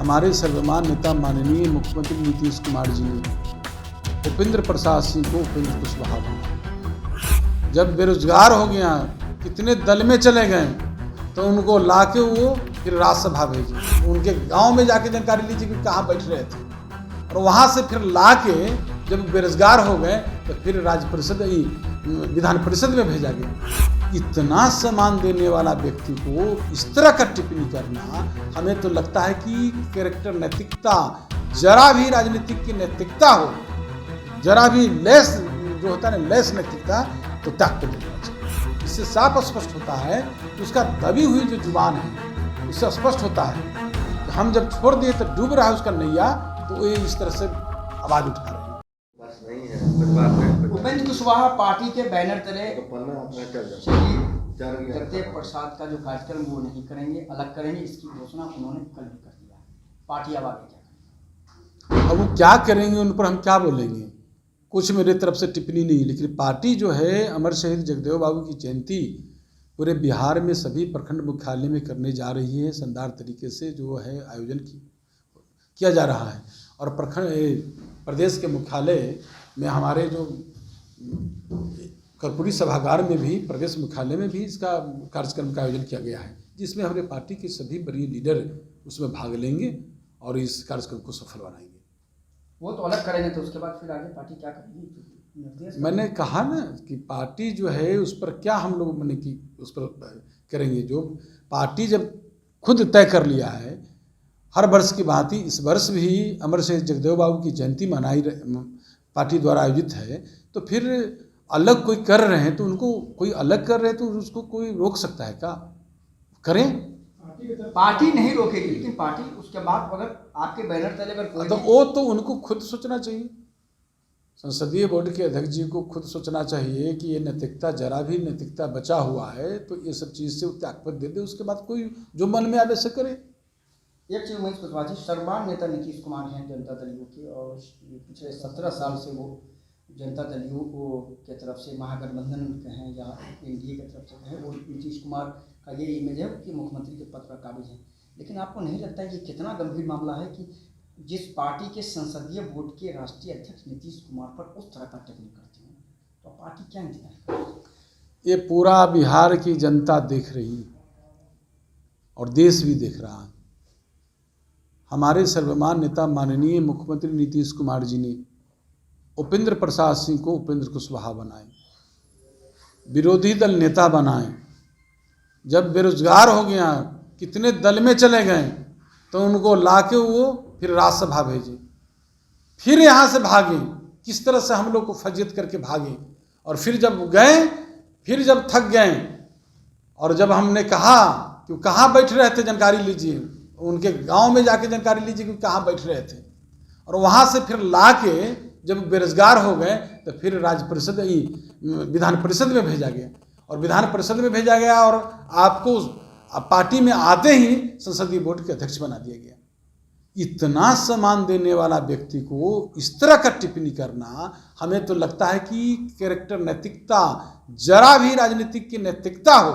हमारे सर्वमान्य नेता माननीय मुख्यमंत्री नीतीश कुमार जी ने उपेंद्र प्रसाद सिंह को उपेंद्र कुशवाहा बनाया। जब बेरोजगार हो गया, कितने दल में चले गए, तो उनको लाके वो फिर राज्यसभा भेजे। उनके गांव में जाके जानकारी लीजिए कि कहाँ बैठ रहे थे, और वहाँ से फिर लाके जब बेरोजगार हो गए तो फिर राज्य परिषद विधान परिषद में भेजा गया। इतना सम्मान देने वाला व्यक्ति को इस तरह का टिप्पणी करना, हमें तो लगता है कि कैरेक्टर, नैतिकता, जरा भी राजनीतिक की नैतिकता हो, जरा भी लेस जो होता है ना, लेस नैतिकता, तो त्याग कर देना चाहिए। इससे साफ स्पष्ट होता है कि उसका दबी हुई जो जुबान है, उससे स्पष्ट होता है कि हम जब छोड़ दिए तो डूब रहा है उसका नैया, तो ये इस तरह से आवाज उठा रहे हैं। उपेंद्र कुशवाहा पार्टी के बैनर तले जगदेव प्रसाद का जो कार्यक्रम वो नहीं करेंगे, अलग करेंगे, इसकी घोषणा उन्होंने कल भी कर दिया है। पार्टी अब आगे क्या करेंगे? अब वो क्या करेंगे, उन पर हम क्या बोलेंगे? कुछ मेरे तरफ से टिप्पणी नहीं, लेकिन पार्टी जो है अमर शहीद जगदेव बाबू की जयंती पूरे बिहार में सभी प्रखंड मुख्यालय में करने जा रही है। शानदार तरीके से जो है आयोजन किया जा रहा है, और प्रदेश के मुख्यालय में हमारे जो कर्पूरी सभागार में भी, प्रदेश मुख्यालय में भी इसका कार्यक्रम का आयोजन किया गया है, जिसमें हमारे पार्टी के सभी बड़े लीडर उसमें भाग लेंगे और इस कार्यक्रम को सफल बनाएंगे। वो तो अलग करेंगे, तो उसके बाद फिर आगे पार्टी क्या करेगी? मैंने कहा ना कि पार्टी जो है उस पर क्या हम लोग मैंने कि उस पर करेंगे। जो पार्टी जब खुद तय कर लिया है, हर वर्ष की भांति इस वर्ष भी अमर शहीद जगदेव बाबू की जयंती मनाई पार्टी द्वारा आयोजित है, तो फिर अलग कोई कर रहे हैं तो उनको, कोई अलग कर रहे हैं तो उसको कोई रोक सकता है क्या? करें, पार्टी नहीं रोकेगी, लेकिन पार्टी उसके बाद अगर आपके बैनर तले अगर कोई तो वो तो उनको खुद सोचना चाहिए। संसदीय बोर्ड के अध्यक्ष जी को खुद सोचना चाहिए कि ये नैतिकता, जरा भी नैतिकता बचा हुआ है तो ये सब चीज़ से त्यागपत्र दे दे, उसके बाद कोई जो मन में आवे से करे। एक चीज उमेश कुशवाहा जी, सर्वमान्य नेता नीतीश कुमार हैं जनता दल यू के, और पिछले 17 साल से वो जनता दल यू के तरफ से महागठबंधन कहें या एनडीए की तरफ से कहें, वो नीतीश कुमार का ये इमेज है कि मुख्यमंत्री के पद पर काबिज हैं। लेकिन आपको नहीं लगता है ये कितना गंभीर मामला है कि जिस पार्टी के संसदीय बोर्ड के राष्ट्रीय अध्यक्ष नीतीश कुमार पर उस तरह का टिप्पणी करते हैं, तो पार्टी क्या इंतजार करे? ये पूरा बिहार की जनता देख रही और देश भी देख रहा है। हमारे सर्वमान्य नेता माननीय मुख्यमंत्री नीतीश कुमार जी ने उपेंद्र प्रसाद सिंह को उपेंद्र कुशवाहा बनाए, विरोधी दल नेता बनाए। जब बेरोजगार हो गया, कितने दल में चले गए, तो उनको लाके वो फिर राज्यसभा भेजे। फिर यहाँ से भागे, किस तरह से हम लोग को फजीयत करके भागे, और फिर जब गए, फिर जब थक गए, और जब हमने कहा कि कहाँ बैठ रहे थे जानकारी लीजिए, उनके गांव में जाके जानकारी लीजिए कि कहाँ बैठ रहे थे, और वहाँ से फिर लाके जब बेरोजगार हो गए तो फिर राज्य परिषद विधान परिषद में भेजा गया, और विधान परिषद में भेजा गया और आपको पार्टी में आते ही संसदीय बोर्ड के अध्यक्ष बना दिया गया। इतना सम्मान देने वाला व्यक्ति को इस तरह का टिप्पणी करना, हमें तो लगता है कि कैरेक्टर, नैतिकता, जरा भी राजनीतिक की नैतिकता हो,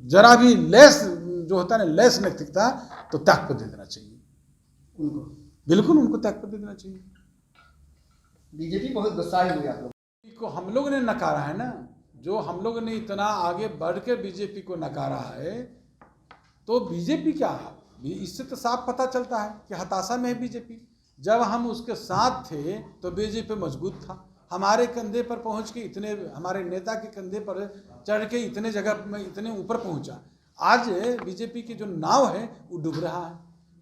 जरा भी लेस जो होता है ना, लेस नैतिकता, तो त्याग कर दे देना चाहिए उनको। बिल्कुल उनको त्याग कर दे देना चाहिए। बीजेपी बहुत गुस्साई हुई आप लोग को हम लोग ने नकारा है ना, जो हम लोग ने इतना आगे बढ़ के बीजेपी को नकारा है, तो बीजेपी क्या है, इससे तो साफ पता चलता है कि हताशा में है बीजेपी। जब हम उसके साथ थे तो बीजेपी मजबूत था, हमारे कंधे पर पहुंच के, इतने हमारे नेता के कंधे पर चढ़ के इतने जगह में, इतने ऊपर पहुंचा। आज बीजेपी की जो नाव है वो डूब रहा है,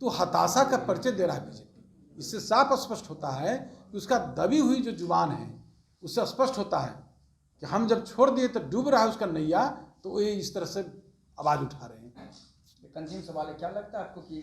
तो हताशा का परिचय दे रहा है बीजेपी। इससे साफ स्पष्ट होता है कि उसका दबी हुई जो जुबान है, उससे स्पष्ट होता है कि हम जब छोड़ दिए तो डूब रहा है उसका नैया, तो ये इस तरह से आवाज उठा रहे हैं। अंतिम सवाल है, क्या लगता है आपको कि